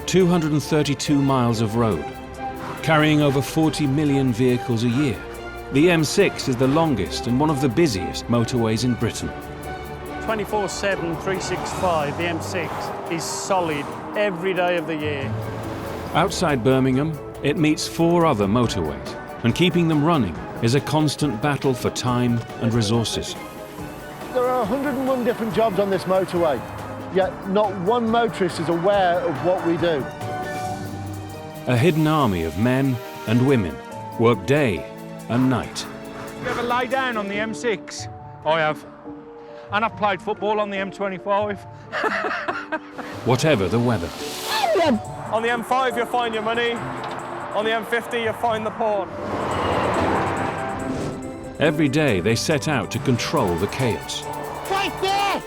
232 miles of road, carrying over 40 million vehicles a year. The M6 is the longest and one of the busiest motorways in Britain. 24/7, 365, the M6 is solid every day of the year. Outside Birmingham, it meets 4 other motorways, and keeping them running is a constant battle for time and resources. There are 101 different jobs on this motorway, yet not one motorist is aware of what we do. A hidden army of men and women work day and night. You ever lay down on the M6? I have. And I've played football on the M25. Whatever the weather. On the M5 you find your money, on the M50 you find the porn. Every day they set out to control the chaos. Right there!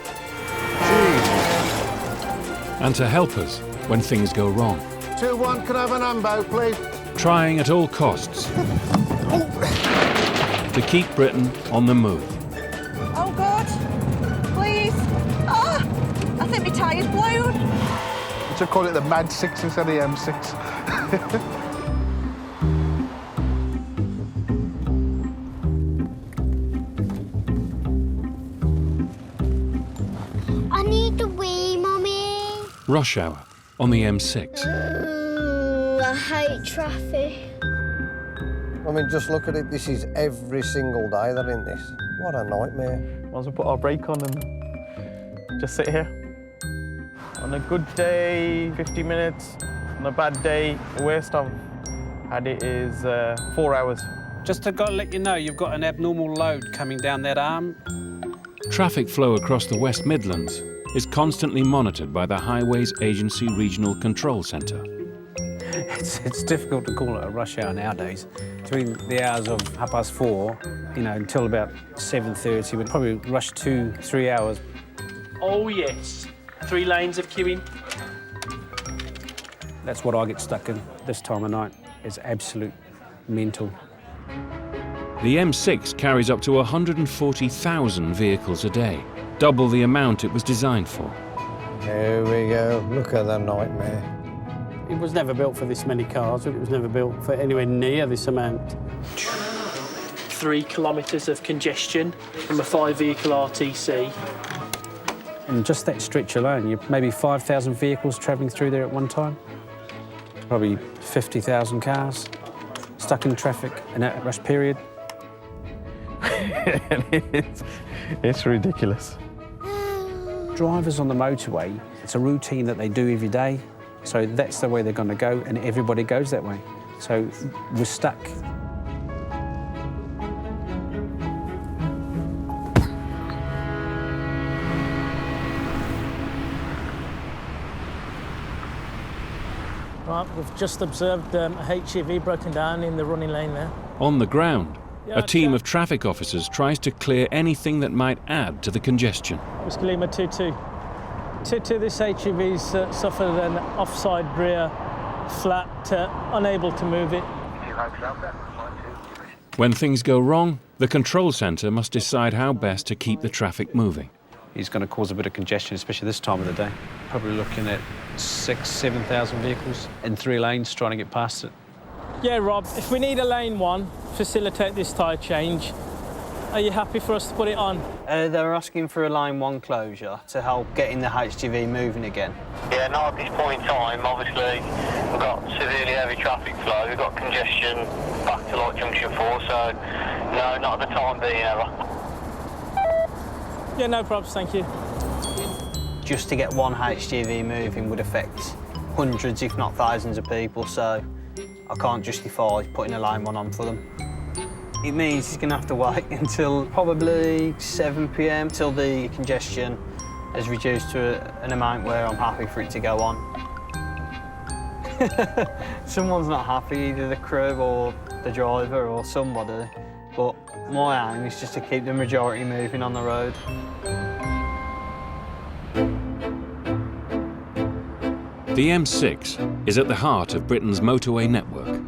And to help us when things go wrong. 2-1, can I have an ambo, please? Trying at all costs to keep Britain on the move. Oh God, please. Ah, I think my tyre's blown. We should call it the Mad 6 instead of the M6. I need to wee, Mummy. Rush hour on the M6. I hate traffic. I mean, just look at it. This is every single day they're in this. What a nightmare. Might as well put our brake on and just sit here. On a good day, 50 minutes. On a bad day, the worst I've had it is 4 hours. Just to let you know, you've got an abnormal load coming down that arm. Traffic flow across the West Midlands is constantly monitored by the Highways Agency Regional Control Centre. It's difficult to call it a rush hour nowadays. Between the hours of 4:30, until about 7:30, we'd probably rush 2-3 hours. Oh yes, 3 lanes of queuing. That's what I get stuck in this time of night. It's absolute mental. The M6 carries up to 140,000 vehicles a day, double the amount it was designed for. Here we go. Look at the nightmare. It was never built for this many cars, it was never built for anywhere near this amount. 3 kilometres of congestion from a 5-vehicle RTC. And just that stretch alone, you've maybe 5,000 vehicles travelling through there at one time. Probably 50,000 cars stuck in traffic in that rush period. It's ridiculous. Drivers on the motorway, it's a routine that they do every day. So that's the way they're going to go, and everybody goes that way. So we're stuck. Right, we've just observed a HGV broken down in the running lane there. On the ground, a team of traffic officers tries to clear anything that might add to the congestion. Whiskey Lima 22. 22, this HGV's suffered an offside rear, flat, unable to move it. When things go wrong, the control centre must decide how best to keep the traffic moving. It's going to cause a bit of congestion, especially this time of the day. Probably looking at 6,000-7,000 vehicles in 3 lanes trying to get past it. Yeah, Rob, if we need a lane 1, facilitate this tyre change, are you happy for us to put it on? They're asking for a lane 1 closure to help getting the HGV moving again. Yeah, not at this point in time. Obviously, we've got severely heavy traffic flow, we've got congestion back to like junction 4, so no, not at the time being ever. Yeah, no problems, thank you. Just to get one HGV moving would affect hundreds, if not thousands of people, so I can't justify putting a lane 1 on for them. It means he's going to have to wait until probably 7 p.m. till the congestion is reduced to an amount where I'm happy for it to go on. Someone's not happy, either the crew or the driver or somebody, but my aim is just to keep the majority moving on the road. The M6 is at the heart of Britain's motorway network.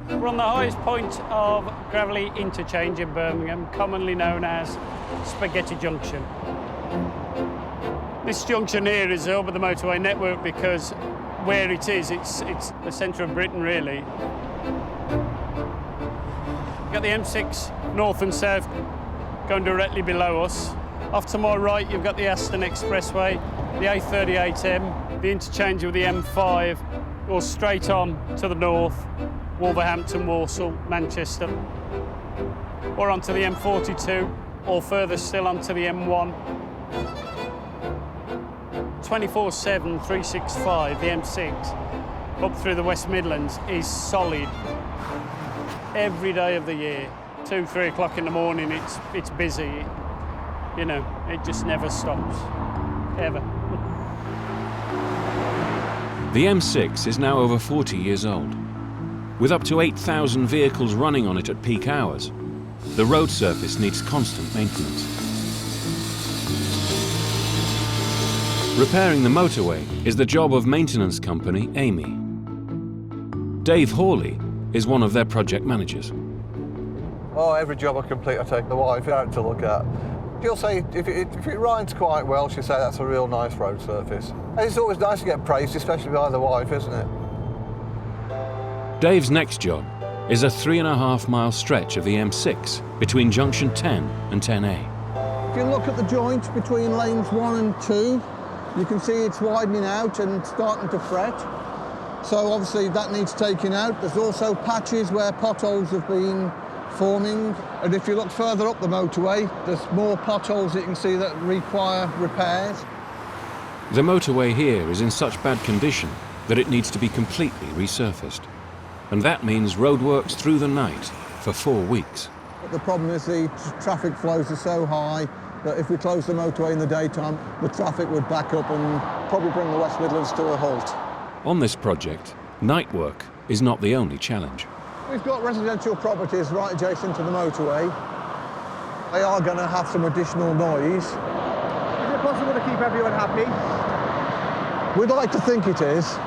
We're on the highest point of gravelly interchange in Birmingham, commonly known as Spaghetti Junction. This junction here is the hub of the motorway network because where it is, it's the centre of Britain, really. You've got the M6 north and south going directly below us. Off to my right, you've got the Aston Expressway, the A38M, the interchange with the M5, or straight on to the north, Wolverhampton, Walsall, Manchester, or onto the M42, or further still onto the M1. 24/7, 365, the M6, up through the West Midlands is solid every day of the year. 2, 3 o'clock in the morning, it's busy. You know, it just never stops, ever. The M6 is now over 40 years old. With up to 8,000 vehicles running on it at peak hours, the road surface needs constant maintenance. Repairing the motorway is the job of maintenance company Amy. Dave Hawley is one of their project managers. Oh, every job I complete, I take the wife out to look at. She'll say, if it rides quite well, she'll say that's a real nice road surface. And it's always nice to get praised, especially by the wife, isn't it? Dave's next job is a 3.5-mile stretch of the M6 between junction 10 and 10A. If you look at the joint between lanes 1 and 2, you can see it's widening out and starting to fret. So obviously that needs taking out. There's also patches where potholes have been forming. And if you look further up the motorway, there's more potholes that you can see that require repairs. The motorway here is in such bad condition that it needs to be completely resurfaced. And that means roadworks through the night for 4 weeks. But the problem is the traffic flows are so high that if we close the motorway in the daytime, the traffic would back up and probably bring the West Midlands to a halt. On this project, night work is not the only challenge. We've got residential properties right adjacent to the motorway. They are going to have some additional noise. Is it possible to keep everyone happy? We'd like to think it is.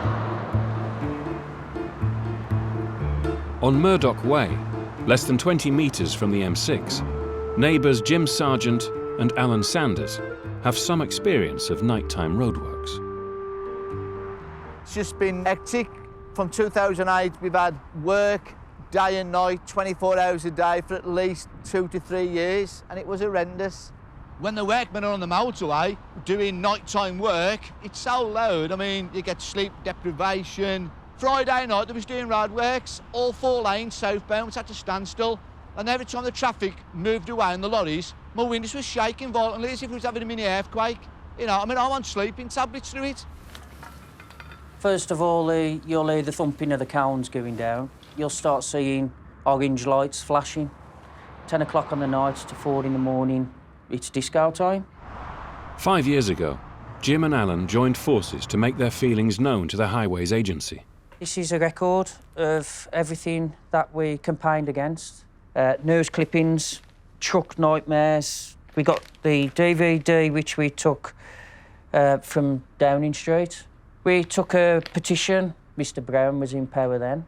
On Murdoch Way, less than 20 metres from the M6, neighbours Jim Sargent and Alan Sanders have some experience of nighttime roadworks. It's just been hectic. From 2008, we've had work day and night, 24 hours a day for at least 2 to 3 years, and it was horrendous. When the workmen are on the motorway doing nighttime work, it's so loud. I mean, you get sleep deprivation. Friday night, they was doing roadworks, all 4 lanes southbound, was at a standstill, and every time the traffic moved away in the lorries, my windows were shaking violently as if it was having a mini earthquake. You know, I mean, I'm on sleeping tablets through it. First of all, you'll hear the thumping of the cones going down. You'll start seeing orange lights flashing. 10 o'clock on the night to 4 in the morning, it's disco time. 5 years ago, Jim and Alan joined forces to make their feelings known to the Highways Agency. This is a record of everything that we campaigned against. News clippings, truck nightmares. We got the DVD, which we took from Downing Street. We took a petition. Mr Brown was in power then.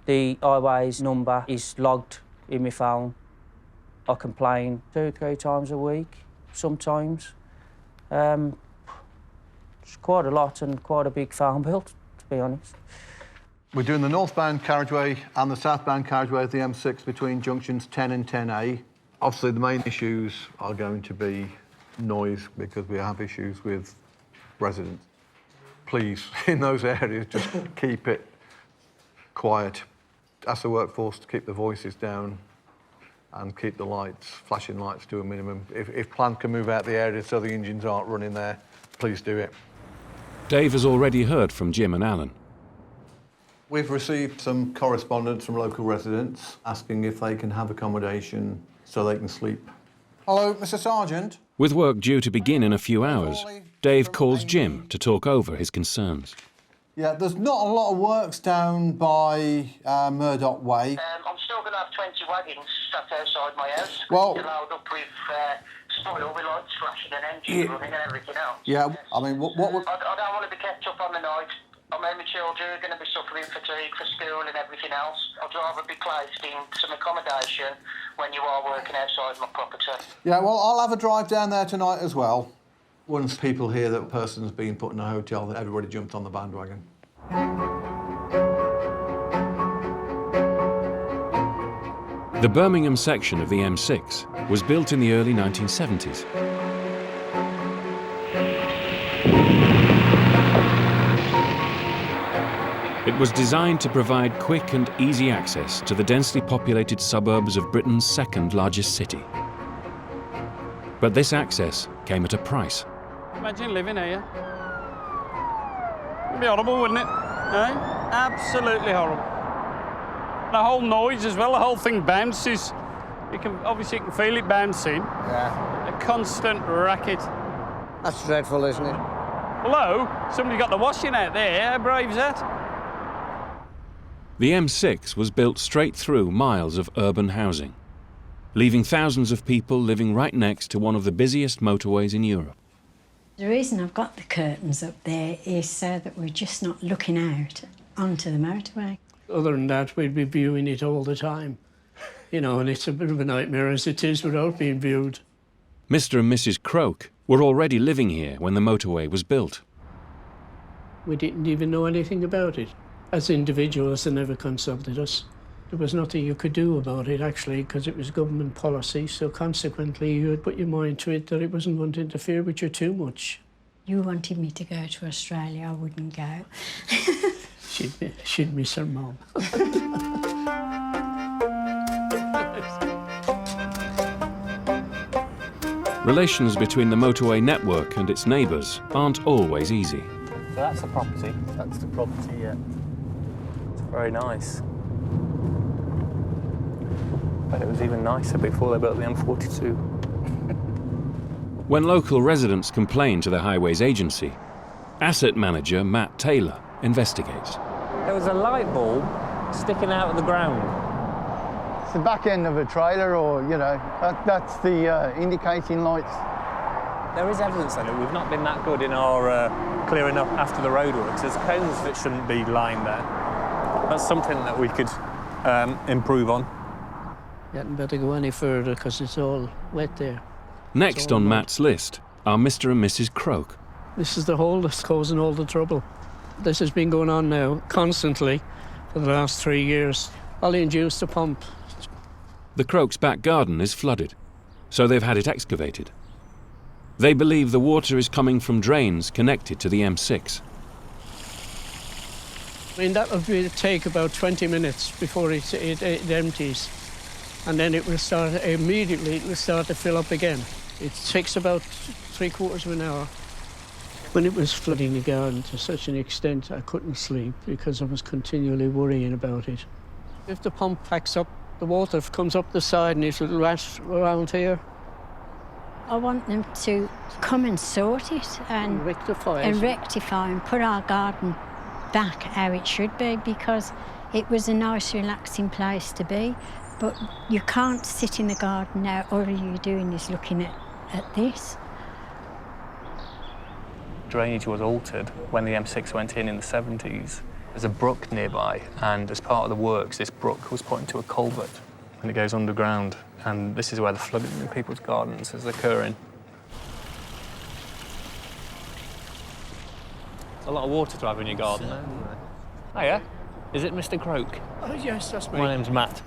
The Highways number is logged in my phone. I complain 2 or 3 times a week, sometimes. It's quite a lot and quite a big farm bill, to be honest. We're doing the northbound carriageway and the southbound carriageway of the M6 between junctions 10 and 10A. Obviously, the main issues are going to be noise, because we have issues with residents. Please, in those areas, just keep it quiet. Ask the workforce to keep the voices down and keep the lights, flashing lights, to a minimum. If plant can move out the area so the engines aren't running there, please do it. Dave has already heard from Jim and Alan. We've received some correspondence from local residents asking if they can have accommodation so they can sleep. Hello, Mr Sargent. With work due to begin in a few hours, Dave calls Jim to talk over his concerns. Yeah, there's not a lot of works down by Murdoch Way. I'm still going to have 20 wagons stuck outside my house. Well, load up with spoil with lights flashing and engines running and everything else. Yeah, I mean, what would... I don't want to be kept up on the night. I mean, my children are going to be suffering fatigue for school and everything else. I'd rather be placed in some accommodation when you are working outside my property. Yeah, well, I'll have a drive down there tonight as well. Once people hear that a person's been put in a hotel, that everybody jumped on the bandwagon. The Birmingham section of the M6 was built in the early 1970s. It was designed to provide quick and easy access to the densely populated suburbs of Britain's second largest city. But this access came at a price. Imagine living here. It'd be horrible, wouldn't it? Eh? Absolutely horrible. The whole noise as well, the whole thing bounces. Obviously you can feel it bouncing. Yeah. A constant racket. That's dreadful, isn't it? Hello? Somebody got the washing out there. How brave's that? The M6 was built straight through miles of urban housing, leaving thousands of people living right next to one of the busiest motorways in Europe. The reason I've got the curtains up there is so that we're just not looking out onto the motorway. Other than that, we'd be viewing it all the time. You know, and it's a bit of a nightmare as it is without being viewed. Mr. and Mrs. Croak were already living here when the motorway was built. We didn't even know anything about it. As individuals, they never consulted us. There was nothing you could do about it, actually, because it was government policy, so consequently you would put your mind to it that it wasn't going to interfere with you too much. You wanted me to go to Australia, I wouldn't go. She'd miss her mum. Relations between the motorway network and its neighbours aren't always easy. So that's the property. That's the property, yeah. It's very nice. But it was even nicer before they built the M42. When local residents complained to the Highways Agency, asset manager Matt Taylor investigates. There was a light bulb sticking out of the ground. It's the back end of a trailer, or, you know, that's the indicating lights. There is evidence on it. We've not been that good in our clearing up after the roadworks. There's cones that shouldn't be lying there. That's something that we could improve on. You hadn't better go any further because it's all wet there. Next on Matt's list are Mr. and Mrs. Croak. This is the hole that's causing all the trouble. This has been going on now constantly for the last 3 years. Ollie induced the pump. The Croaks' back garden is flooded, so they've had it excavated. They believe the water is coming from drains connected to the M6. I mean, that will take about 20 minutes before it empties. And then it will start, immediately it will start to fill up again. It takes about 3/4 of an hour. When it was flooding the garden to such an extent, I couldn't sleep because I was continually worrying about it. If the pump packs up, the water comes up the side and it'll rush around here. I want them to come and sort it and rectify and put our garden back how it should be, because it was a nice, relaxing place to be. But you can't sit in the garden now. All you're doing is looking at this. Drainage was altered when the M6 went in the 70s. There's a brook nearby, and as part of the works, this brook was put into a culvert, and it goes underground. And this is where the flooding in people's gardens is occurring. There's a lot of water to have in your garden, isn't there? Hiya. Is it Mr. Croak? Oh, yes, that's me. My name's Matt.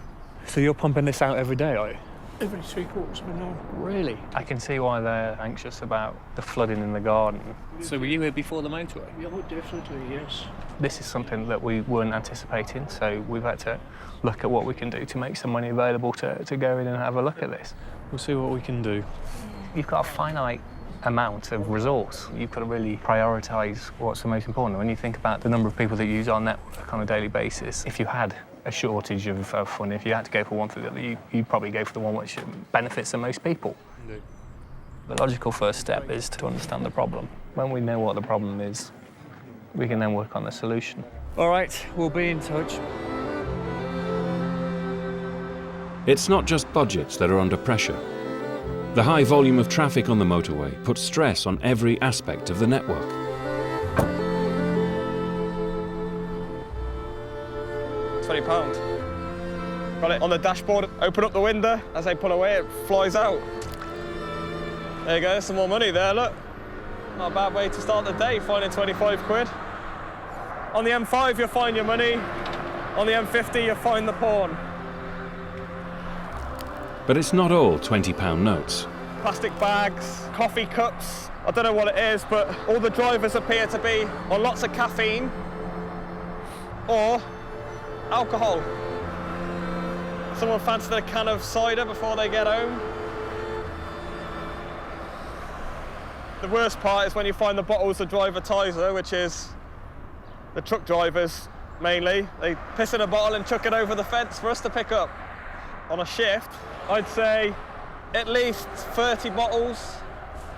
So you're pumping this out every day, are you? Every 3/4 of an hour. Really? I can see why they're anxious about the flooding in the garden. So were you here before the motorway? Yeah, definitely, yes. This is something that we weren't anticipating, so we've had to look at what we can do to make some money available to go in and have a look at this. We'll see what we can do. You've got a finite amount of resource. You've got to really prioritise what's the most important. When you think about the number of people that use our network on a daily basis, if you had a shortage of funding, if you had to go for one for the other, you'd probably go for the one which benefits the most people. Indeed. The logical first step is to understand the problem. When we know what the problem is, we can then work on the solution. All right, we'll be in touch. It's not just budgets that are under pressure. The high volume of traffic on the motorway puts stress on every aspect of the network. £20. Got it on the dashboard, open up the window, as I pull away it flies out. There you go, some more money there, look. Not a bad way to start the day, finding 25 quid. On the M5, you'll find your money. On the M50, you'll find the porn. But it's not all £20 notes. Plastic bags, coffee cups. I don't know what it is, but all the drivers appear to be on lots of caffeine or alcohol. Someone fancied a can of cider before they get home. The worst part is when you find the bottles of Drivertizer, which is the truck drivers mainly. They piss in a bottle and chuck it over the fence for us to pick up. On a shift, I'd say at least 30 bottles.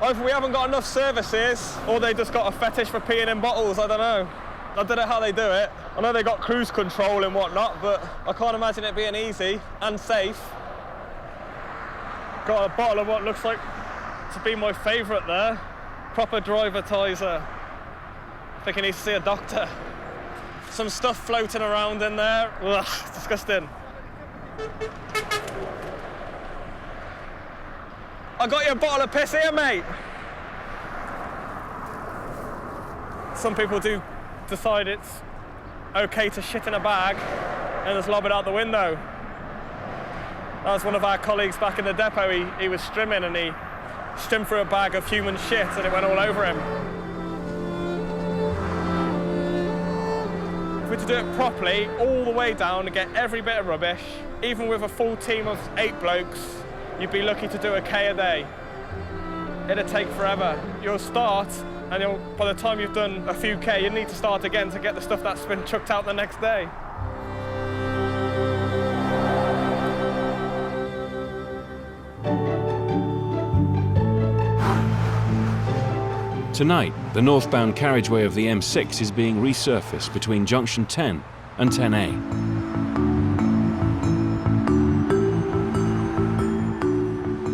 Either we haven't got enough services or they just got a fetish for peeing in bottles, I don't know. I don't know how they do it. I know they got cruise control and whatnot, but I can't imagine it being easy and safe. Got a bottle of what looks like to be my favourite there. Proper Drivertizer. I think I need to see a doctor. Some stuff floating around in there. Ugh, it's disgusting. I got you a bottle of piss here, mate. Some people do decide it's okay to shit in a bag and just lob it out the window. That was one of our colleagues back in the depot. He was strimming and he strimmed through a bag of human shit and it went all over him. If we were to do it properly, all the way down and get every bit of rubbish, even with a full team of 8 blokes, you'd be lucky to do a K a day. It'd take forever. You'll start, and by the time you've done a few K, you need to start again to get the stuff that's been chucked out the next day. Tonight, the northbound carriageway of the M6 is being resurfaced between junction 10 and 10A.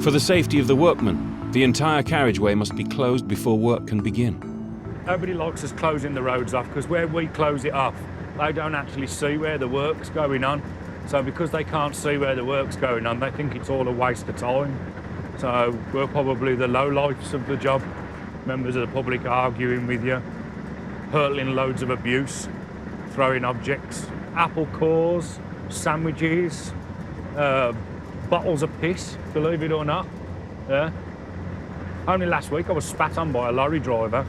For the safety of the workmen, the entire carriageway must be closed before work can begin. Nobody likes us closing the roads off because where we close it off, they don't actually see where the work's going on. So because they can't see where the work's going on, they think it's all a waste of time. So we're probably the lowlifes of the job. Members of the public arguing with you, hurling loads of abuse, throwing objects, apple cores, sandwiches, bottles of piss, believe it or not. Yeah. Only last week I was spat on by a lorry driver.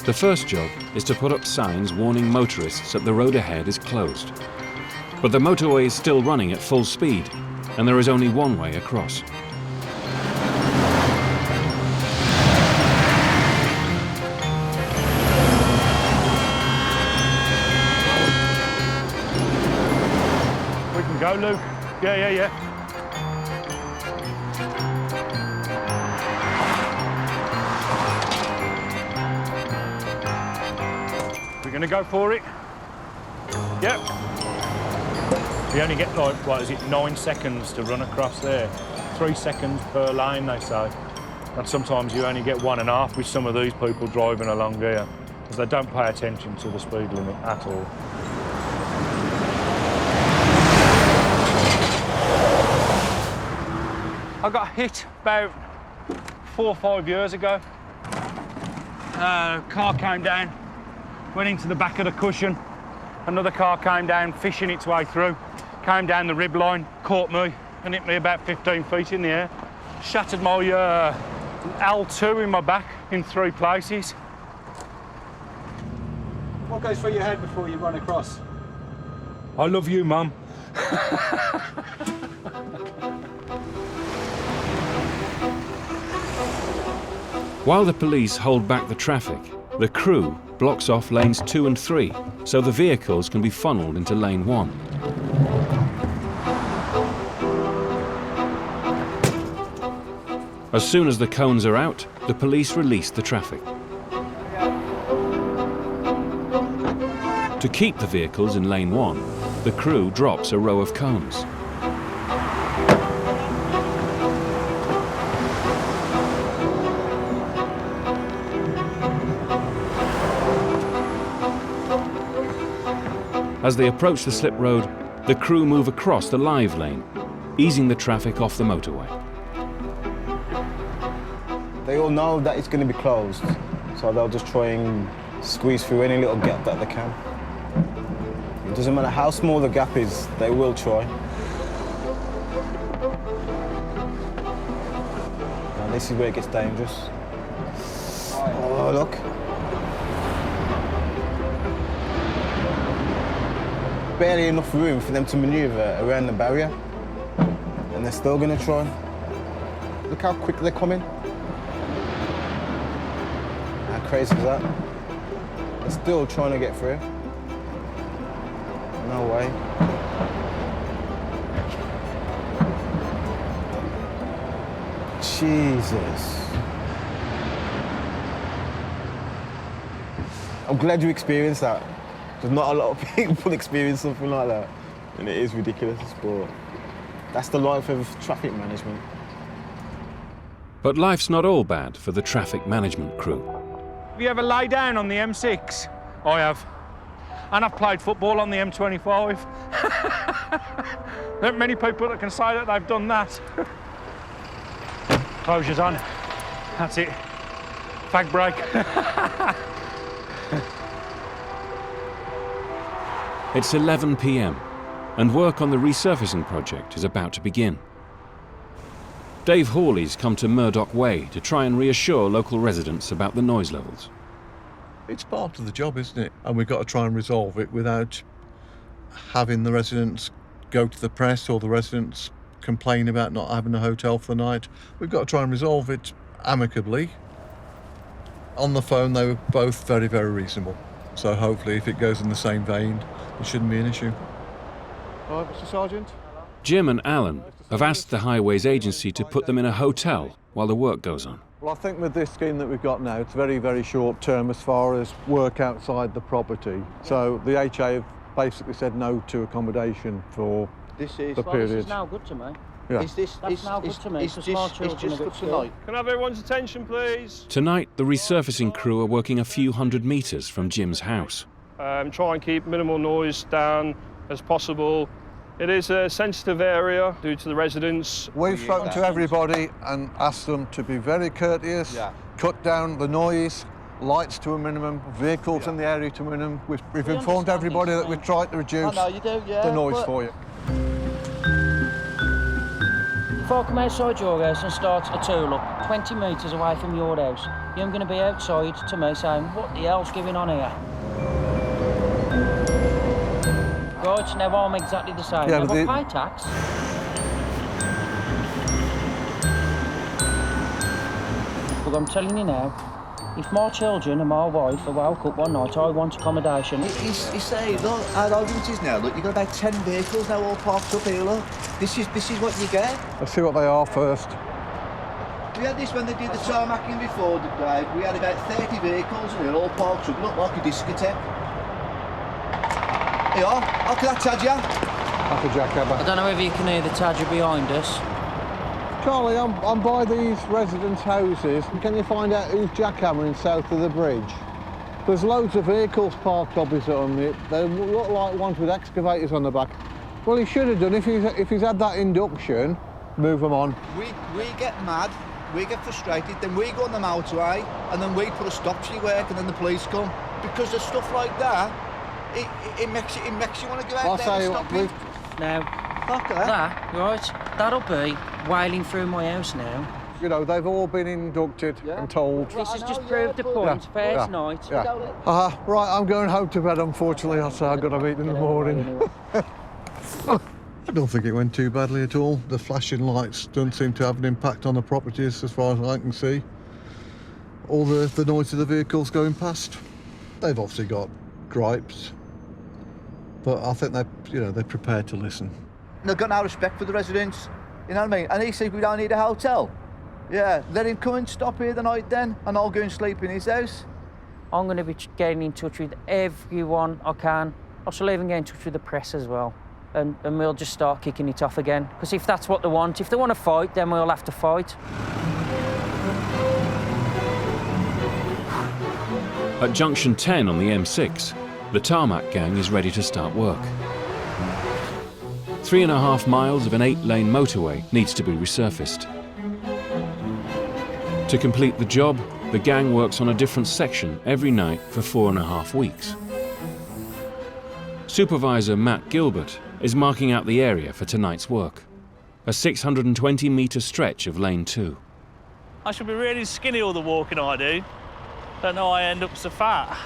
The first job is to put up signs warning motorists that the road ahead is closed. But the motorway is still running at full speed, and there is only one way across. Go, Luke. Yeah. We're going to go for it? Yep. We only get, like, what is it, 9 seconds to run across there. 3 seconds per lane, they say. And sometimes you only get 1.5 with some of these people driving along here, because they don't pay attention to the speed limit at all. I got hit about 4 or 5 years ago. Car came down, went into the back of the cushion. Another car came down, fishing its way through, came down the rib line, caught me, and hit me about 15 feet in the air. Shattered my L2 in my back in 3 places. What goes through your head before you run across? I love you, Mum. While the police hold back the traffic, the crew blocks off lanes 2 and 3 so the vehicles can be funneled into lane 1. As soon as the cones are out, the police release the traffic. To keep the vehicles in lane 1, the crew drops a row of cones. As they approach the slip road, the crew move across the live lane, easing the traffic off the motorway. They all know that it's going to be closed, so they'll just try and squeeze through any little gap that they can. It doesn't matter how small the gap is, they will try. Now this is where it gets dangerous. Oh, look. Barely enough room for them to manoeuvre around the barrier, and they're still going to try. Look how quick they're coming. How crazy is that? They're still trying to get through. No way. Jesus. I'm glad you experienced that. Because not a lot of people experience something like that. And it is ridiculous, but that's the life of traffic management. But life's not all bad for the traffic management crew. Have you ever lay down on the M6? I have. And I've played football on the M25. There aren't many people that can say that they've done that. Closure's on. That's it. Fag break. It's 11 p.m. and work on the resurfacing project is about to begin. Dave Hawley's come to Murdoch Way to try and reassure local residents about the noise levels. It's part of the job, isn't it? And we've got to try and resolve it without having the residents go to the press or the residents complain about not having a hotel for the night. We've got to try and resolve it amicably. On the phone, they were both very, very reasonable. So hopefully, if it goes in the same vein, it shouldn't be an issue. All right, Mr. Sergeant. Jim and Alan have asked the Highways Agency to put them in a hotel while the work goes on. Well, I think with this scheme that we've got now, it's very, very short term as far as work outside the property. So the HA have basically said no to accommodation for the period. This is now good to me. Yeah. That's now good to me. It's just for tonight. Can I have everyone's attention, please? Tonight, the resurfacing crew are working a few hundred metres from Jim's house. Try and keep minimal noise down as possible. It is a sensitive area due to the residents. We've spoken to everybody and asked them to be very courteous, cut down the noise, lights to a minimum, vehicles in the area to a minimum. We've informed everybody that we've tried to reduce the noise for you. If I come outside your house and start a tool-up 20 metres away from your house, you're going to be outside to me saying, what the hell's going on here? Right, now I'm exactly the same. Yeah, now, I pay tax. But I'm telling you now, if my children and my wife are woke up one night, I want accommodation. He's saying, look, our argument is now, look, you've got about 10 vehicles now all parked up here, look. This is what you get. Let's see what they are first. We had this when they did the tarmacking before, Dave. We had about 30 vehicles and they're all parked up, looked like a discotheque. Here you are, how can I tag you? That's a jackhammer. I don't know whether you can hear the Tadger behind us. Charlie, I'm by these residents' houses. Can you find out who's jackhammering south of the bridge? There's loads of vehicles parked opposite them. They look like ones with excavators on the back. Well, he should have done, if he's had that induction, move them on. We get mad, we get frustrated, then we go on the motorway, and then we put a stop to your work, and then the police come. Because there's stuff like that, it makes you want to go out there and stop it. Now, that, right, that'll be wailing through my house now. You know, they've all been inducted and told. This has just proved the point. Fair tonight. Right, I'm going home to bed, unfortunately. I've got to meet in the morning. I don't think it went too badly at all. The flashing lights don't seem to have an impact on the properties as far as I can see. All the noise of the vehicles going past. They've obviously got gripes, but I think they're prepared to listen. They've got no respect for the residents, you know what I mean? And he says we don't need a hotel. Yeah, let him come and stop here the night then, and I'll go and sleep in his house. I'm going to be getting in touch with everyone I can. I shall even get in touch with the press as well. And we'll just start kicking it off again. Because if that's what they want, if they want to fight, then we'll have to fight. At junction 10 on the M6, the tarmac gang is ready to start work. 3.5 miles of an 8-lane motorway needs to be resurfaced. To complete the job, the gang works on a different section every night for 4.5 weeks. Supervisor Matt Gilbert is marking out the area for tonight's work, a 620-metre stretch of lane 2. I should be really skinny all the walking I do. Don't know why I end up so fat.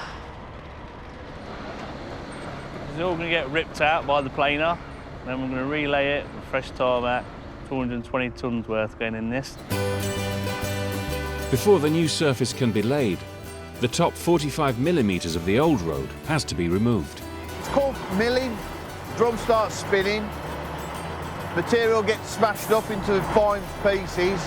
It's all going to get ripped out by the planer, then we're going to relay it with fresh tarmac, 220 tonnes worth going in this. Before the new surface can be laid, the top 45 millimetres of the old road has to be removed. It's called milling. Drum starts spinning. Material gets smashed up into fine pieces.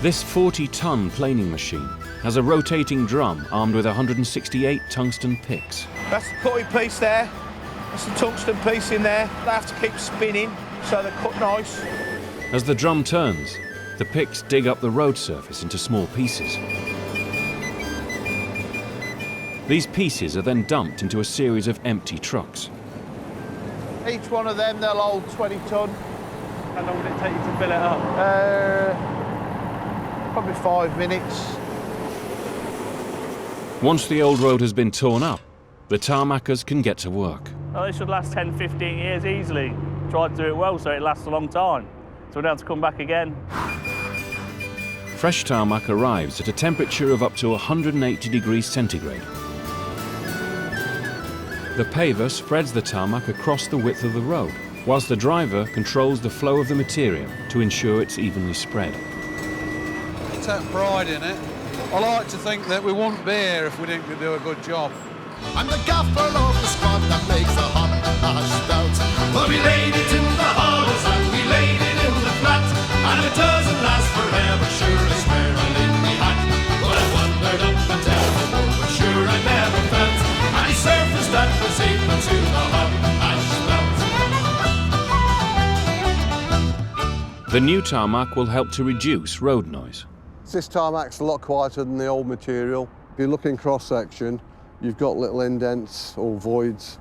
This 40-ton planing machine has a rotating drum armed with 168 tungsten picks. That's the cutting piece there. That's the tungsten piece in there. They have to keep spinning so they cut nice. As the drum turns, the picks dig up the road surface into small pieces. These pieces are then dumped into a series of empty trucks. Each one of them, they'll hold 20 tonne. How long would it take you to fill it up? Probably 5 minutes. Once the old road has been torn up, the tarmackers can get to work. Oh, this should last 10, 15 years easily. Try to do it well so it lasts a long time. So we don't have to come back again. Fresh tarmac arrives at a temperature of up to 180 degrees centigrade. The paver spreads the tarmac across the width of the road, whilst the driver controls the flow of the material to ensure it's evenly spread. I take pride in it. I like to think that we wouldn't be here if we didn't do a good job. I'm the gaffer of the squad that makes the hot hash stout. Well, we laid it in the hollows and we laid it in the flat, and it doesn't last forever, sure I swear I laid me hat. But I wandered up and down the road, but sure I never felt any surface that was equal to the hot hash stout. The new tarmac will help to reduce road noise. This tarmac's a lot quieter than the old material. If you're looking cross-section, you've got little indents or voids.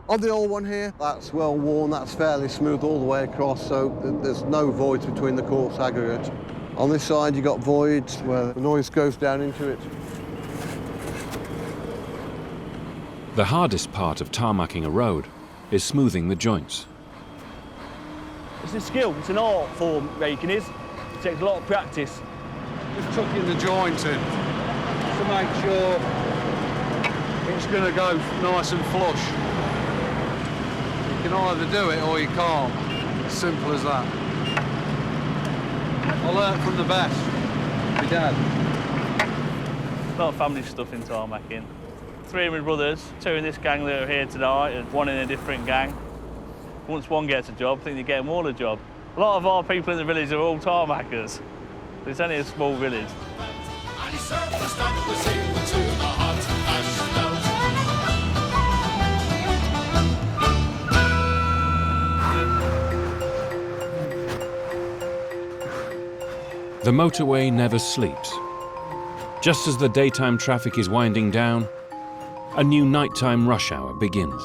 On the old one here, that's well worn, that's fairly smooth all the way across, so there's no voids between the coarse aggregate. On this side, you've got voids where the noise goes down into it. The hardest part of tarmacking a road is smoothing the joints. It's a skill, it's an art form, raking is. It takes a lot of practice. Just chucking the joint in to make sure it's going to go nice and flush. You can either do it or you can't. As simple as that. I learnt from the best, my dad. A lot of family stuff in tarmacking. 3 of my brothers, 2 in this gang that are here tonight and 1 in a different gang. Once one gets a job, I think they get them all a job. A lot of our people in the village are all tarmackers. It's only a small village. The motorway never sleeps. Just as the daytime traffic is winding down, a new nighttime rush hour begins.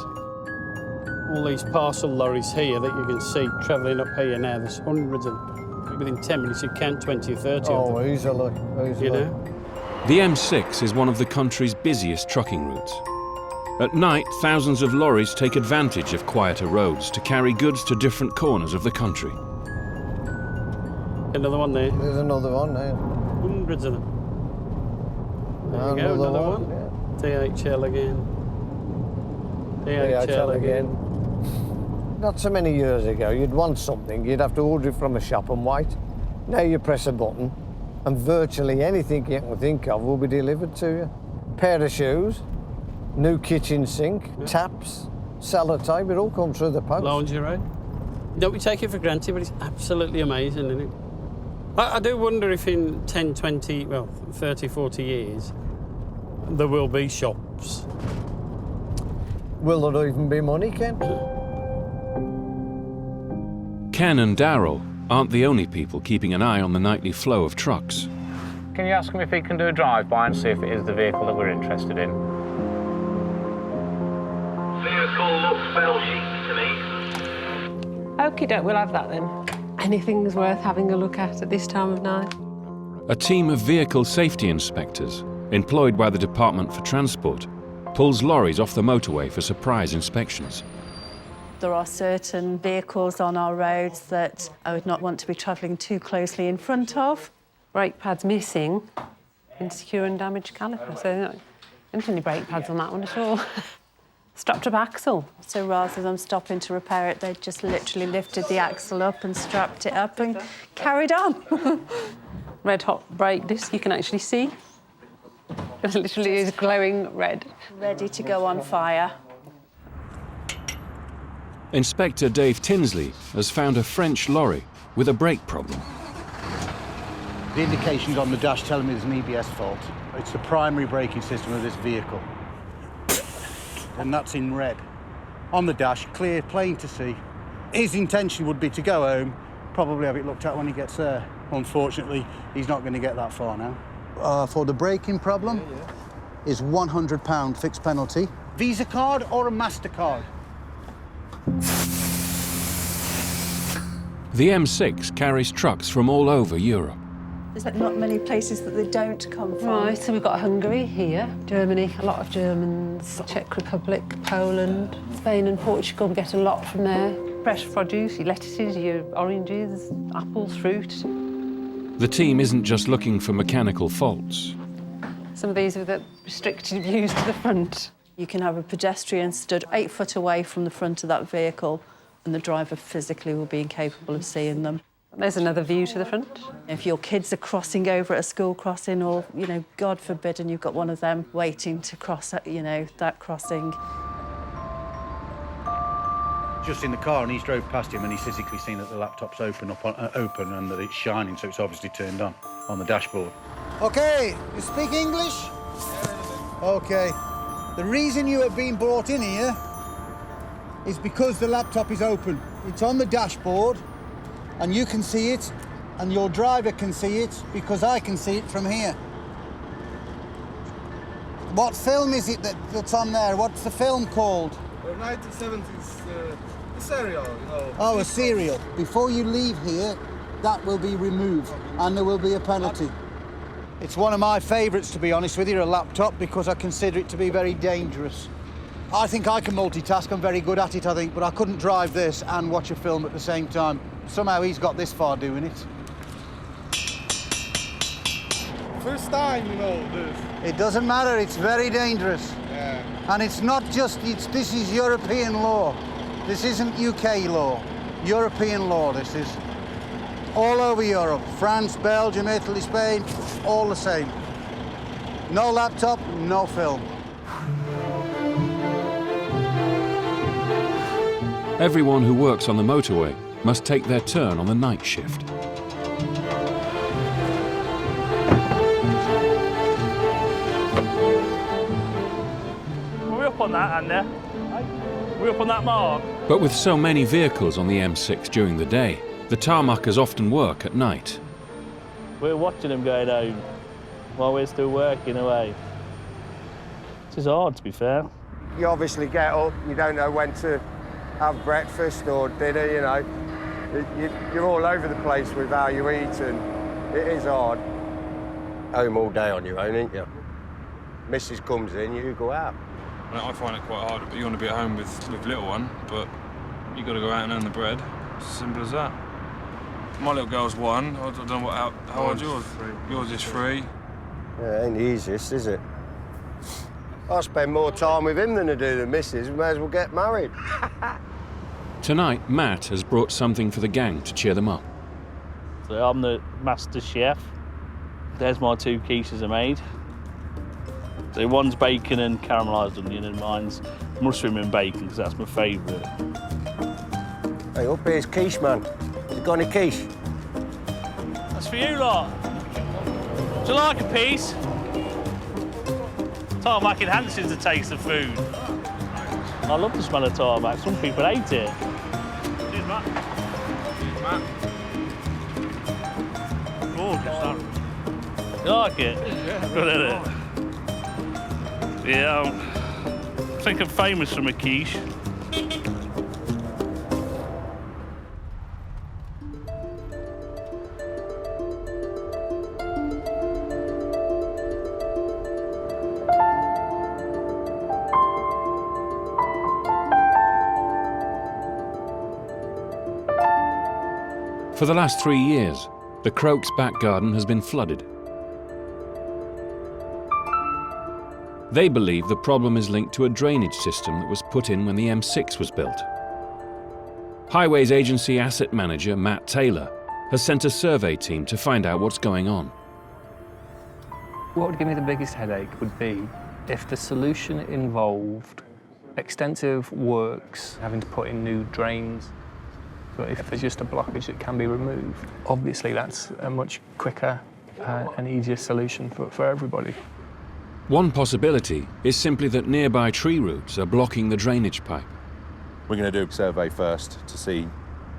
All these parcel lorries here that you can see travelling up here now, there's hundreds of them. Within 10 minutes you count 20 or 30 Oh, of them. easily. You know? The M6 is one of the country's busiest trucking routes. At night, thousands of lorries take advantage of quieter roads to carry goods to different corners of the country. Another one there. There's another one there. Hundreds of them. There you go, another one. Yeah. DHL again. DHL again. Not so many years ago, you'd want something, you'd have to order it from a shop and wait. Now you press a button and virtually anything you can think of will be delivered to you. Pair of shoes, new kitchen sink, taps, sellotape, it all comes through the post. Lingerie. Don't we take it for granted, but it's absolutely amazing, isn't it? I do wonder if in 10, 20, well, 30, 40 years, there will be shops. Will there even be money, Ken? Ken and Darryl aren't the only people keeping an eye on the nightly flow of trucks. Can you ask him if he can do a drive-by and see if it is the vehicle that we're interested in? Vehicle looks bell chic to me. Okie doke, we'll have that then. Anything's worth having a look at this time of night. A team of vehicle safety inspectors, employed by the Department for Transport, pulls lorries off the motorway for surprise inspections. There are certain vehicles on our roads that I would not want to be travelling too closely in front of. Brake pads missing, insecure and damaged caliper. So there aren't any brake pads on that one at all. Strapped up axle. So rather than stopping to repair it, they just literally lifted the axle up and strapped it up and carried on. Red hot brake disc, you can actually see. It literally is glowing red. Ready to go on fire. Inspector Dave Tinsley has found a French lorry with a brake problem. The indications on the dash tell me there's an EBS fault. It's the primary braking system of this vehicle. And that's in red. On the dash, clear, plain to see. His intention would be to go home, probably have it looked at when he gets there. Unfortunately, he's not going to get that far now. For the braking problem, is £100 fixed penalty. Visa card or a MasterCard? The M6 carries trucks from all over Europe. There's not many places that they don't come from. Right, so we've got Hungary here, Germany, a lot of Germans, Czech Republic, Poland, Spain and Portugal, we get a lot from there. Fresh produce, your lettuces, your oranges, apples, fruit. The team isn't just looking for mechanical faults. Some of these are the restricted views to the front. You can have a pedestrian stood 8 foot away from the front of that vehicle and the driver physically will be incapable of seeing them. There's another view to the front. If your kids are crossing over at a school crossing or, you know, God forbid, and you've got one of them waiting to cross, you know, that crossing. Just in the car, and he's drove past him and he's physically seen that the laptop's open and that it's shining, so it's obviously turned on the dashboard. OK, you speak English? OK. The reason you have been brought in here is because the laptop is open. It's on the dashboard, and you can see it, and your driver can see it, because I can see it from here. What film is it that's on there? What's the film called? 1970s, a serial, you know. Oh, a serial. Before you leave here, that will be removed, and there will be a penalty. It's one of my favourites, to be honest with you, a laptop, because I consider it to be very dangerous. I think I can multitask, I'm very good at it, I think, but I couldn't drive this and watch a film at the same time. Somehow he's got this far doing it. First time, you know, this. It doesn't matter, it's very dangerous. Yeah. And it's not just, this is European law. This isn't UK law. European law, this is. All over Europe, France, Belgium, Italy, Spain, all the same. No laptop, no film. Everyone who works on the motorway must take their turn on the night shift. We're up on that, Andy. We're up on that mark. But with so many vehicles on the M6 during the day, the tarmackers often work at night. We're watching them going home while we're still working away. It is hard, to be fair. You obviously get up, you don't know when to have breakfast or dinner, you know. You're all over the place with how you eat, and it is hard. Home all day on your own, ain't you? Mrs. comes in, you go out. I find it quite hard, but you want to be at home with little one, but you got to go out and earn the bread. It's as simple as that. My little girl's 1. I don't know how old yours? Yours is 3. Yeah, it ain't the easiest, is it? I spend more time with him than I do the missus. We may as well get married. Tonight, Matt has brought something for the gang to cheer them up. So I'm the master chef. There's my 2 quiches I made. So one's bacon and caramelised onion, and mine's mushroom and bacon, because that's my favourite. Hey, up here's quiche, man. You got any quiche? That's for you lot. Do you like a piece? Tarmac enhances the taste of food. I love the smell of tarmac. Some people hate it. Cheers, Matt. Cheers, Matt. Gorgeous, that. You like it? Yeah. Good, isn't it? Yeah, I think I'm famous for my quiche. For the last 3 years, the Croaks back garden has been flooded. They believe the problem is linked to a drainage system that was put in when the M6 was built. Highways Agency asset manager Matt Taylor has sent a survey team to find out what's going on. What would give me the biggest headache would be if the solution involved extensive works, having to put in new drains. But if there's just a blockage that can be removed, obviously that's a much quicker and easier solution for everybody. One possibility is simply that nearby tree roots are blocking the drainage pipe. We're going to do a survey first to see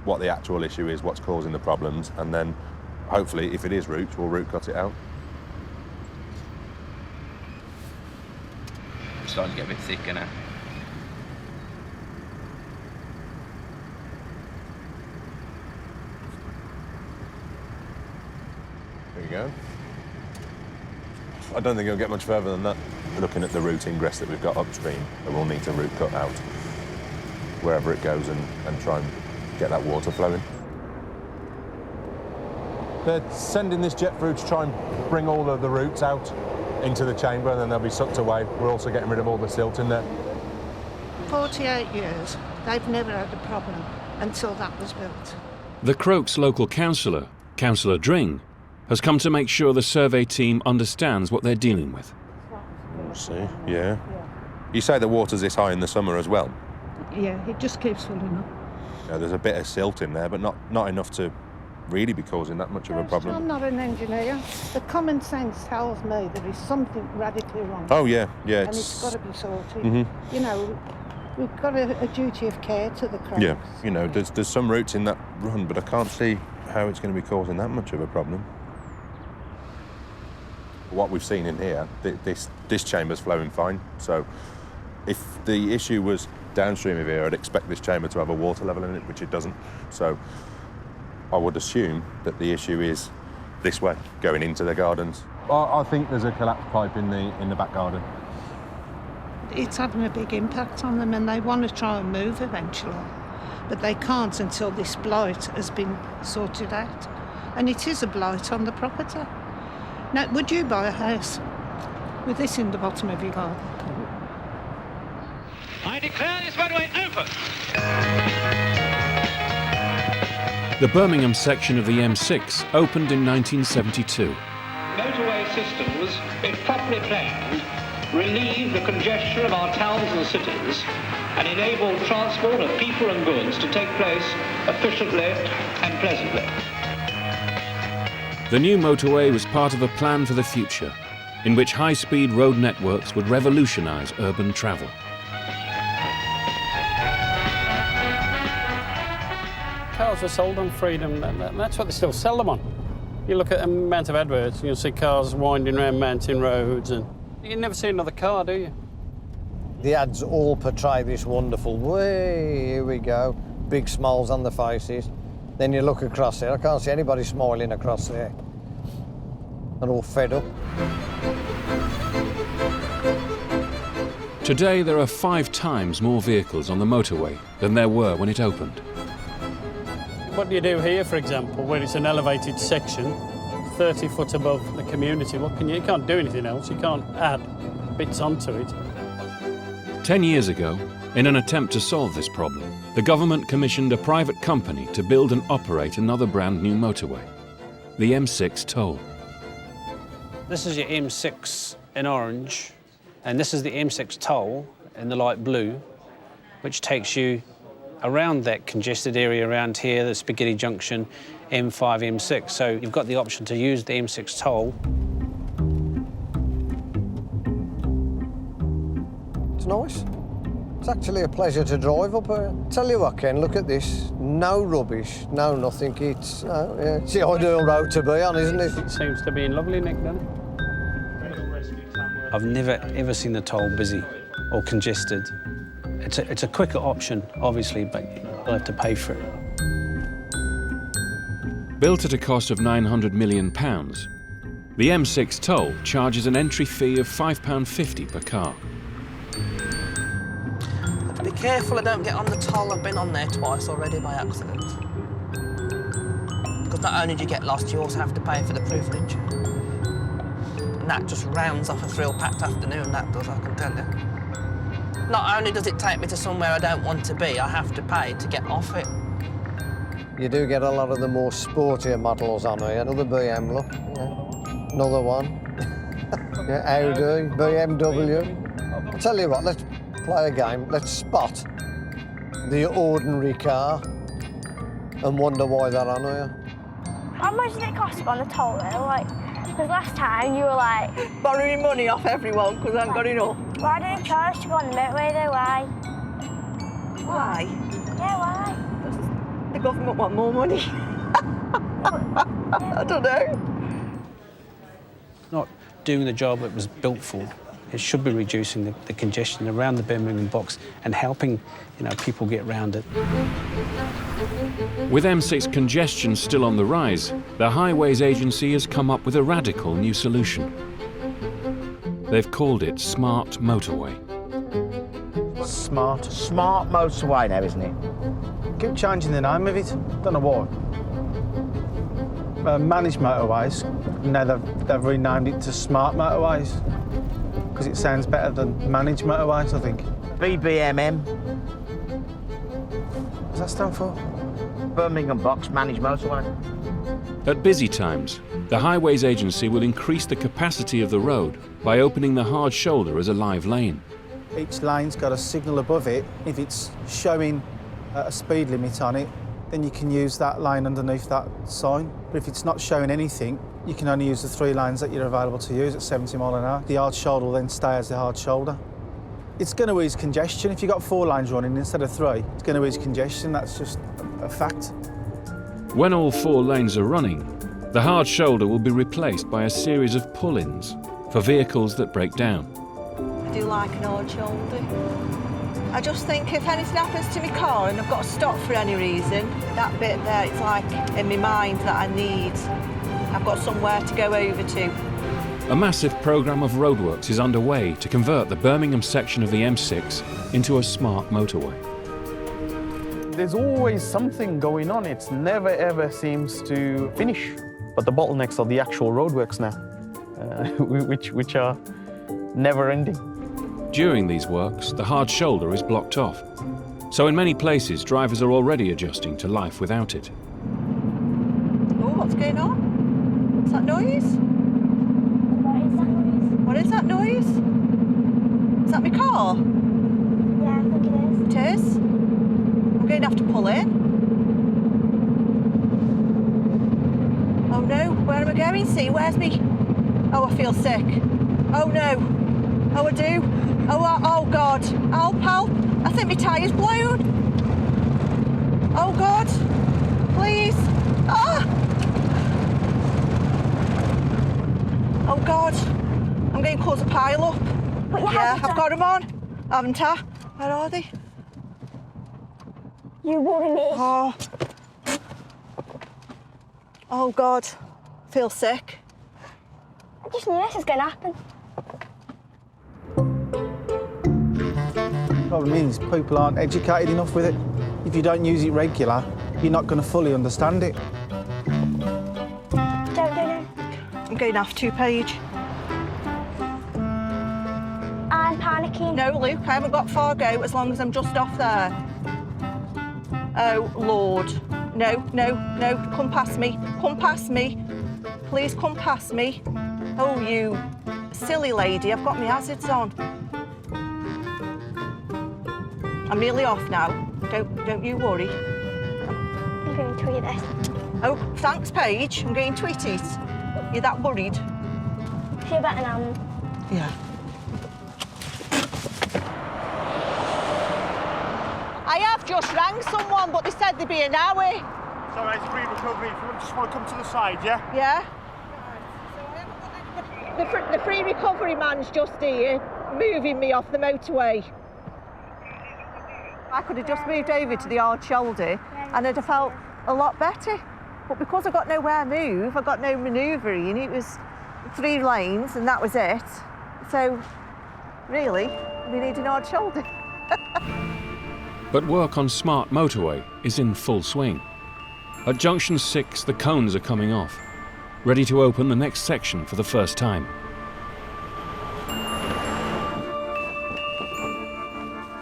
what the actual issue is, what's causing the problems, and then hopefully, if it is roots, we'll root cut it out. It's starting to get a bit thicker now. There you go. I don't think it'll get much further than that. Looking at the root ingress that we've got upstream, we'll need to root cut out wherever it goes and try and get that water flowing. They're sending this jet through to try and bring all of the roots out into the chamber, and then they'll be sucked away. We're also getting rid of all the silt in there. 48 years, they've never had a problem until that was built. The Croaks local councillor, Councillor Dring, has come to make sure the survey team understands what they're dealing with. See, yeah. You say the water's this high in the summer as well? Yeah, it just keeps filling up. Yeah, there's a bit of silt in there, but not enough to really be causing that much of a problem. I'm not an engineer. The common sense tells me there is something radically wrong. Oh, yeah, yeah. And it's got to be sorted. Mm-hmm. You know, we've got a duty of care to the Croaks. Yeah, you know, there's some roots in that run, but I can't see how it's going to be causing that much of a problem. What we've seen in here, this chamber's flowing fine. So if the issue was downstream of here, I'd expect this chamber to have a water level in it, which it doesn't. So I would assume that the issue is this way, going into the gardens. I think there's a collapsed pipe in the back garden. It's having a big impact on them, and they want to try and move eventually, but they can't until this blight has been sorted out. And it is a blight on the property. Now, would you buy a house with this in the bottom of your garden? I declare this roadway open. The Birmingham section of the M6 opened in 1972. Motorway systems, if properly planned, relieve the congestion of our towns and cities and enable transport of people and goods to take place efficiently and pleasantly. The new motorway was part of a plan for the future, in which high-speed road networks would revolutionise urban travel. Cars are sold on freedom, that's what they still sell them on. You look at the amount of adverts, you'll see cars winding around mountain roads, and you never see another car, do you? The ads all portray this wonderful, way, here we go, big smiles on the faces. Then you look across there, I can't see anybody smiling across there. They're all fed up. Today there are 5 times more vehicles on the motorway than there were when it opened. What do you do here, for example, where it's an elevated section, 30 foot above the community? You can't do anything else, you can't add bits onto it. 10 years ago, in an attempt to solve this problem, the government commissioned a private company to build and operate another brand new motorway, the M6 toll. This is your M6 in orange, and this is the M6 toll in the light blue, which takes you around that congested area around here, the Spaghetti Junction, M5, M6. So you've got the option to use the M6 toll. It's nice. It's actually a pleasure to drive up here. Tell you what, Ken, look at this. No rubbish, no nothing. It's the ideal road to be on, isn't it? It seems to be lovely, Nick, doesn't it? I've never, ever seen the toll busy or congested. It's a quicker option, obviously, but you'll have to pay for it. Built at a cost of £900 million, the M6 toll charges an entry fee of £5.50 per car. Be careful I don't get on the toll. I've been on there twice already by accident. not only do you get lost, you also have to pay for the privilege. And that just rounds off a thrill-packed afternoon, that does, I can tell you. Not only does it take me to somewhere I don't want to be, I have to pay to get off it. You do get a lot of the more sportier models on here. Another BM, look. Yeah. Another one. Yeah, Audi, BMW. I'll tell you what, let's play a game. Let's spot the ordinary car and wonder why they're on here. How much did it cost on the toll though? Like, because last time you were like... borrowing money off everyone because I haven't got enough. Why did it charge to go on the motorway though? Why? Why? Yeah, why? The government want more money. I don't know. Not doing the job it was built for. It should be reducing the congestion around the Birmingham box and helping, people get around it. With M6 congestion still on the rise, the Highways Agency has come up with a radical new solution. They've called it Smart Motorway. Smart Motorway now, isn't it? Keep changing the name of it. Don't know why. Managed motorways. Now they've renamed it to Smart Motorways because it sounds better than managed motorways, I think. BBMM. What's that stand for? Birmingham Box Managed Motorway. At busy times, the Highways Agency will increase the capacity of the road by opening the hard shoulder as a live lane. Each lane's got a signal above it. If it's showing a speed limit on it, then you can use that lane underneath that sign. But if it's not showing anything, you can only use the 3 lanes that you're available to use at 70 miles an hour. The hard shoulder will then stay as the hard shoulder. It's going to ease congestion. If you've got 4 lanes running instead of 3, it's going to ease congestion. That's just a fact. When all 4 lanes are running, the hard shoulder will be replaced by a series of pull-ins for vehicles that break down. I do like an hard shoulder. I just think if anything happens to my car and I've got to stop for any reason, that bit there, it's like in my mind that I need. I've got somewhere to go over to. A massive programme of roadworks is underway to convert the Birmingham section of the M6 into a smart motorway. There's always something going on. It never ever seems to finish. But the bottlenecks are the actual roadworks now, which are never ending. During these works, the hard shoulder is blocked off. So in many places, drivers are already adjusting to life without it. Oh, what's going on? What's that noise? What is that noise? Is that my car? Yeah, I think it is. It is? I'm going to have to pull in. Oh no, where am I going? See, where's me? Oh, I feel sick. Oh no. Oh, I do. Oh God. Help. I think my tyre's blown. Oh God. Please. Ah! Oh God. I'm going to cause a pile up. Yeah, I've got them on, haven't I? Where are they? You worry me. Oh God. I feel sick. I just knew this was going to happen. The problem is people aren't educated enough with it. If you don't use it regular, you're not going to fully understand it. Don't. I'm going to have to, Paige. I'm panicking. No, Luke, I haven't got far go as long as I'm just off there. Oh, Lord. No, come past me. Come past me. Please come past me. Oh, you silly lady, I've got my hazards on. I'm nearly off now. Don't you worry. I'm going to tweet this. Oh, thanks, Paige. I'm going to tweet it. You're that worried? Feel better now. Yeah. I have just rang someone, but they said they'd be an hour. Sorry, it's free recovery. If you just want to come to the side, yeah? Yeah. The free recovery man's just here, moving me off the motorway. I could have just moved over to the hard shoulder and I'd have felt a lot better. But because I got nowhere to move, I got no manoeuvring, it was 3 lanes and that was it. So, really, we need an hard shoulder. But work on Smart Motorway is in full swing. At junction 6, the cones are coming off, ready to open the next section for the first time.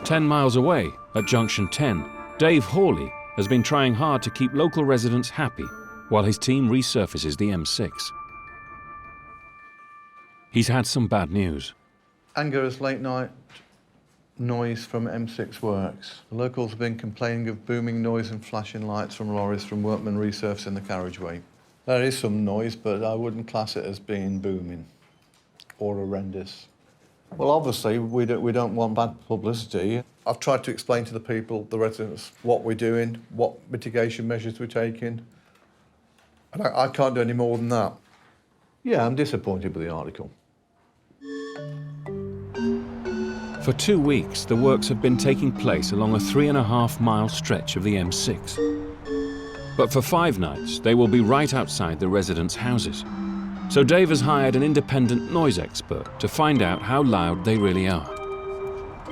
10 miles away, at junction 10, Dave Hawley has been trying hard to keep local residents happy while his team resurfaces the M6. He's had some bad news. Anger's late night noise from M6 works. The locals have been complaining of booming noise and flashing lights from lorries from workmen resurfacing the carriageway. There is some noise, but I wouldn't class it as being booming or horrendous. Well, obviously, we don't want bad publicity. I've tried to explain to the people, the residents, what we're doing, what mitigation measures we're taking. And I can't do any more than that. Yeah, I'm disappointed with the article. For 2 weeks, the works have been taking place along a 3.5-mile stretch of the M6. But for 5 nights, they will be right outside the residents' houses. So Dave has hired an independent noise expert to find out how loud they really are.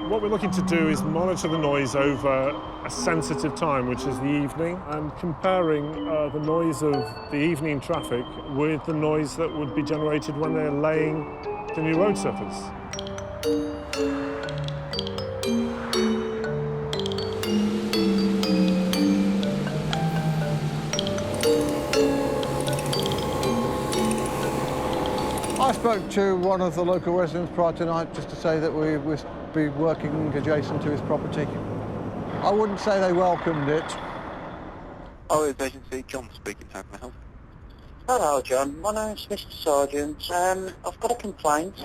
What we're looking to do is monitor the noise over a sensitive time, which is the evening, and comparing the noise of the evening traffic with the noise that would be generated when they're laying the new road surface. I spoke to one of the local residents prior tonight just to say that we would be working adjacent to his property. I wouldn't say they welcomed it. Oh, emergency, John speaking, how can I help? Hello, John. My name's Mr. Sargent. I've got a complaint.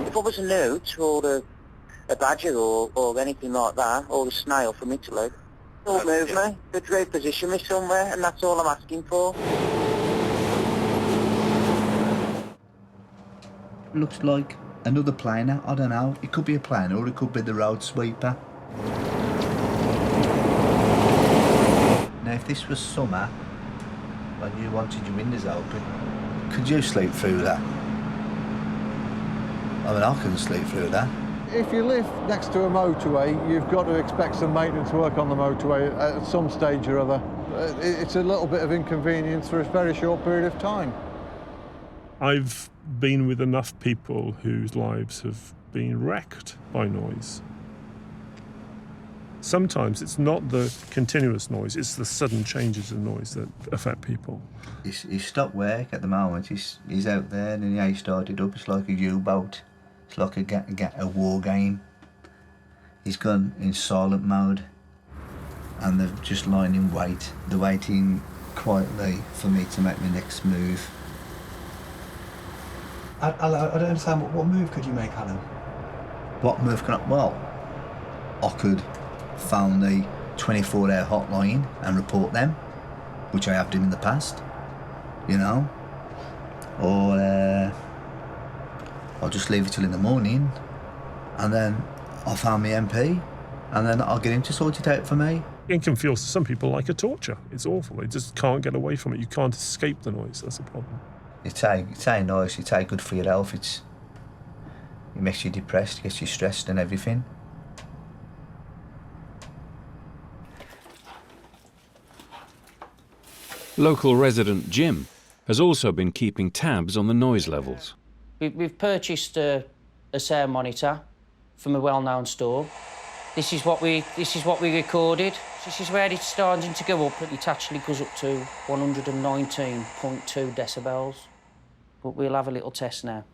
If I was a newt or a badger or anything like that, or a snail from Italy, they'll move me, they'd reposition me somewhere, and that's all I'm asking for. Looks like another planer, I don't know. It could be a planer or it could be the road sweeper. Now if this was summer, when you wanted your windows open, could you sleep through that? I mean, I couldn't sleep through that. If you live next to a motorway, you've got to expect some maintenance work on the motorway at some stage or other. It's a little bit of inconvenience for a very short period of time. I've been with enough people whose lives have been wrecked by noise. Sometimes it's not the continuous noise, it's the sudden changes in noise that affect people. He's stopped work at the moment. He's out there and he started up. It's like a U-boat. It's like a war game. He's gone in silent mode and they're just lying in wait. They're waiting quietly for me to make my next move. I don't understand, what move could you make, Alan? What move can I... Well, I could phone the 24-hour hotline and report them, which I have done in the past, you know. Or I'll just leave it till in the morning and then I'll phone my MP and then I'll get him to sort it out for me. It can feel to some people like a torture. It's awful. They just can't get away from it. You can't escape the noise. That's the problem. It's nice, it's good for your health, it makes you depressed, gets you stressed and everything. Local resident Jim has also been keeping tabs on the noise levels. We've purchased a sound monitor from a well-known store. This is what we recorded. This is where it's starting to go up, but it actually goes up to 119.2 decibels. But we'll have a little test now.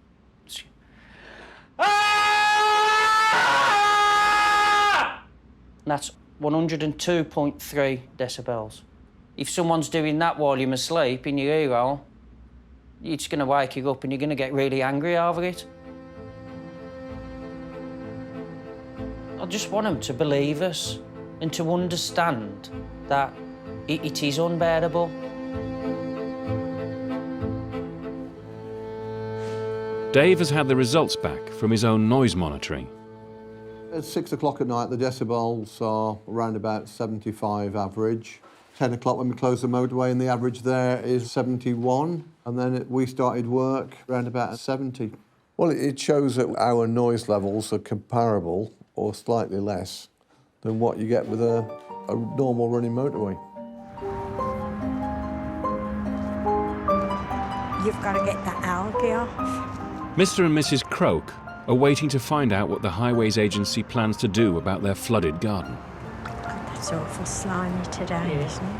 That's 102.3 decibels. If someone's doing that while you're asleep in your ear hole, it's going to wake you up and you're going to get really angry over it. I just want them to believe us and to understand that it is unbearable. Dave has had the results back from his own noise monitoring. At 6 o'clock at night, the decibels are around about 75 average. 10 o'clock when we closed the motorway and the average there is 71. And then we started work around about 70. Well, it shows that our noise levels are comparable or slightly less than what you get with a a normal running motorway. You've got to get that algae off. Mr. and Mrs. Croak are waiting to find out what the Highways Agency plans to do about their flooded garden. That's awful slimy today, isn't it?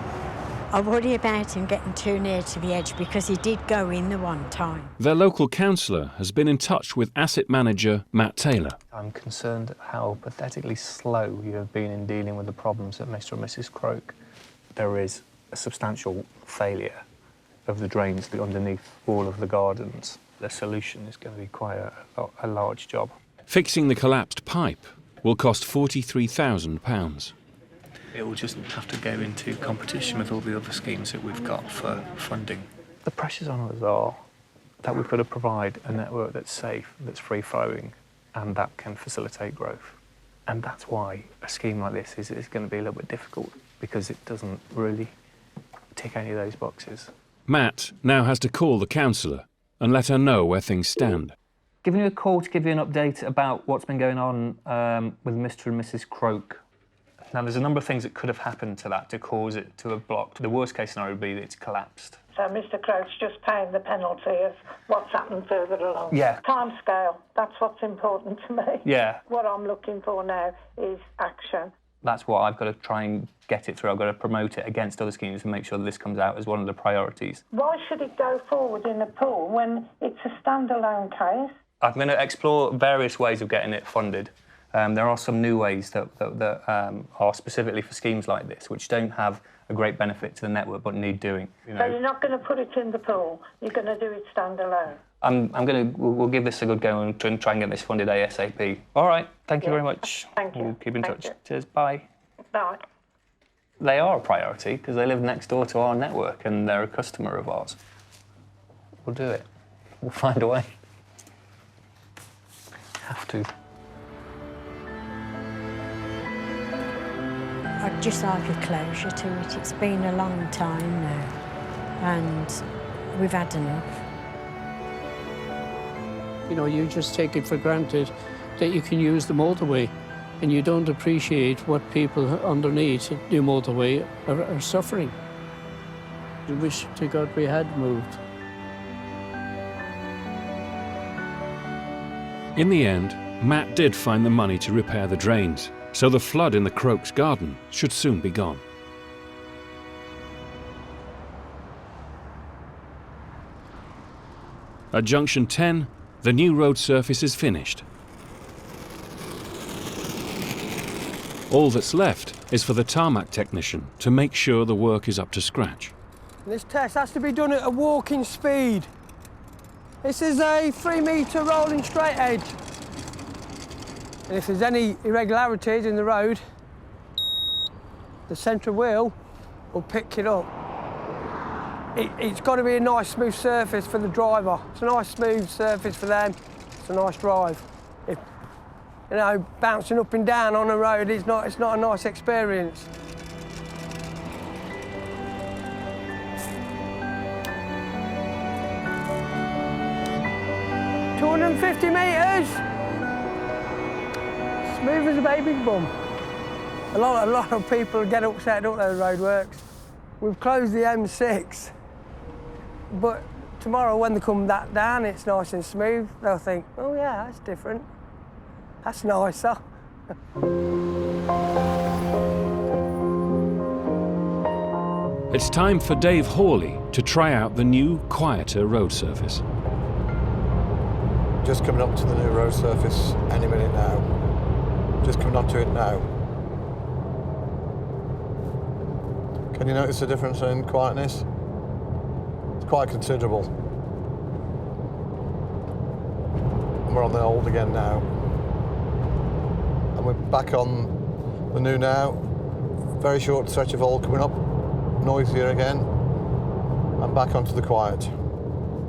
I worry about him getting too near to the edge because he did go in the one time. Their local councillor has been in touch with asset manager Matt Taylor. I'm concerned at how pathetically slow you have been in dealing with the problems at Mr. and Mrs. Croak. There is a substantial failure of the drains underneath all of the gardens. The solution is going to be quite a large job. Fixing the collapsed pipe will cost £43,000. It will just have to go into competition with all the other schemes that we've got for funding. The pressures on us are that we've got to provide a network that's safe, that's free-flowing, and that can facilitate growth. And that's why a scheme like this is going to be a little bit difficult, because it doesn't really tick any of those boxes. Matt now has to call the councillor and let her know where things stand. Giving you a call to give you an update about what's been going on with Mr. and Mrs. Croak. Now, there's a number of things that could have happened to that to cause it to have blocked. The worst case scenario would be that it's collapsed. So Mr. Croak's just paying the penalty of what's happened further along. Yeah. Time scale, that's what's important to me. Yeah. What I'm looking for now is action. That's what I've got to try and get it through. I've got to promote it against other schemes and make sure that this comes out as one of the priorities. Why should it go forward in a pool when it's a standalone case? I'm going to explore various ways of getting it funded. There are some new ways that are specifically for schemes like this, which don't have a great benefit to the network but need doing. You know. So you're not going to put it in the pool, you're going to do it standalone? We'll give this a good go and try and get this funded ASAP. All right, thank you very much. Thank you. We'll keep in Thank touch. you. Cheers, bye. Bye. They are a priority because they live next door to our network and they're a customer of ours. We'll do it. We'll find a way. Have to. I'd just like a closure to it. It's been a long time now, and we've had enough. You know, you just take it for granted that you can use the motorway, and you don't appreciate what people underneath the motorway are suffering. I wish to God we had moved. In the end, Matt did find the money to repair the drains, so the flood in the Croak's garden should soon be gone. At junction 10, the new road surface is finished. All that's left is for the tarmac technician to make sure the work is up to scratch. This test has to be done at a walking speed. This is a 3-metre rolling straight edge. And if there's any irregularities in the road, the centre wheel will pick it up. It's got to be a nice smooth surface for the driver. It's a nice smooth surface for them. It's a nice drive. If, you know, bouncing up and down on the road, it's not a nice experience. $250 metres. Smooth as a baby's bum. A lot of people get upset, don't they, the roadworks. We've closed the M6, but tomorrow when they come that down, it's nice and smooth. They'll think, oh yeah, that's different. That's nicer. It's time for Dave Hawley to try out the new, quieter road surface. Just coming up to the new road surface any minute now. Just coming onto it now. Can you notice the difference in quietness? It's quite considerable. And we're on the old again now. And we're back on the new now. Very short stretch of old coming up. Noisier again. And back onto the quiet.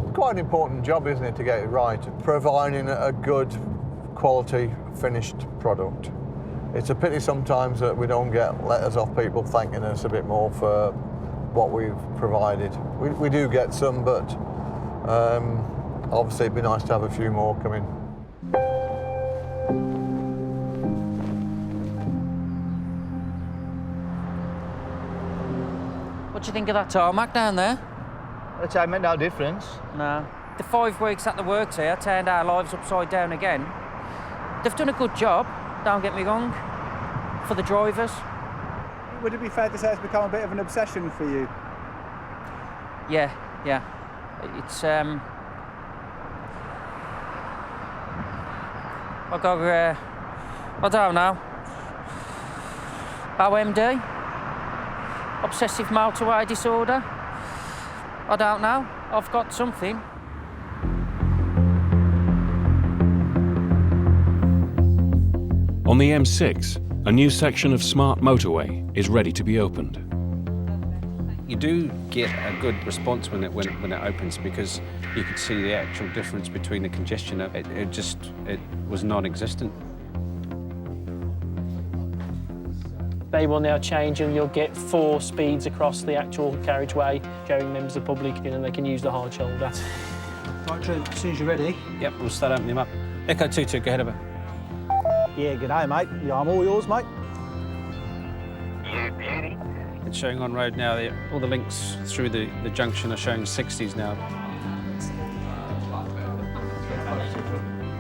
It's quite an important job, isn't it, to get it right? Providing a good quality finished product. It's a pity sometimes that we don't get letters off people thanking us a bit more for what we've provided. We do get some, but obviously it'd be nice to have a few more coming. What do you think of that tarmac down there? That's how it made no difference. No. The 5 weeks that they worked here turned our lives upside down again. They've done a good job, don't get me wrong, for the drivers. Would it be fair to say it's become a bit of an obsession for you? Yeah. It's, I don't know. OMD? Obsessive motorway disorder? I don't know. I've got something. On the M6, a new section of smart motorway is ready to be opened. You do get a good response when it opens, because you could see the actual difference between the congestion. It was non-existent. They will now change and you'll get 4 speeds across the actual carriageway, showing members of the public, and they can use the hard shoulder. Right, Trent, as soon as you're ready. Yep, we'll start opening them up. Echo 22, go ahead of it. Yeah, g'day, mate. Yeah, I'm all yours, mate. It's showing on road now. All the links through the junction are showing 60s now.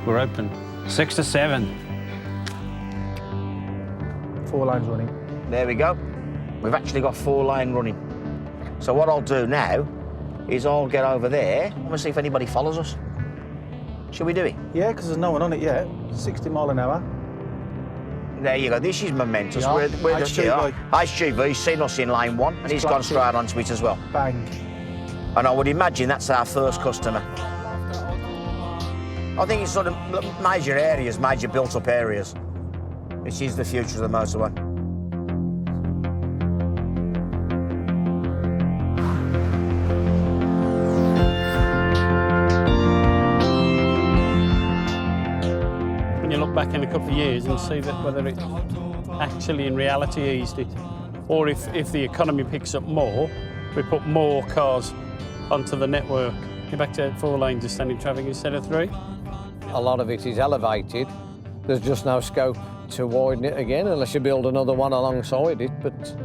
We're open. 6 to 7. 4 lanes running. There we go. We've actually got 4 lane running. So what I'll do now is I'll get over there and we'll see if anybody follows us. Shall we do it? Yeah, because there's no one on it yet. 60 mile an hour. There you go. This is momentous. Yeah. We're just here. HGV. HGV's seen us in lane 1 and he's gone straight onto it as well. Bang. And I would imagine that's our first customer. I think it's sort of major areas, major built-up areas. This is the future of the motorway. When you look back in a couple of years and see that whether it actually in reality eased it, or if the economy picks up more, we put more cars onto the network. You're back to 4 lanes of standing traffic instead of 3. A lot of it is elevated. There's just no scope to widen it again unless you build another one alongside it. But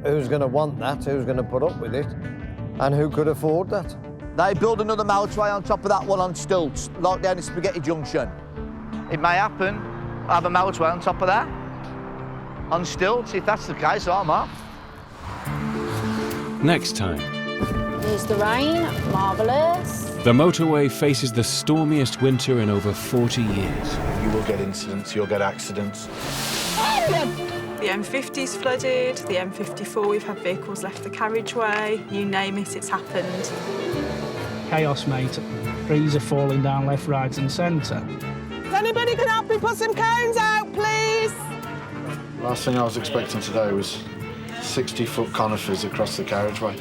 who's going to want that? Who's going to put up with it? And who could afford that? They build another motorway on top of that one on stilts, like down in Spaghetti Junction. It may happen, have a motorway on top of that, on stilts. If that's the case, I'm up. Next time, There's the rain, marvellous. the motorway faces the stormiest winter in over 40 years. You will get incidents, you'll get accidents. The M50's flooded, the M54, we've had vehicles left the carriageway, you name it, it's happened. Chaos, mate. Trees are falling down left, right and centre. If anybody can help me put some cones out, please? Last thing I was expecting today was 60-foot conifers across the carriageway.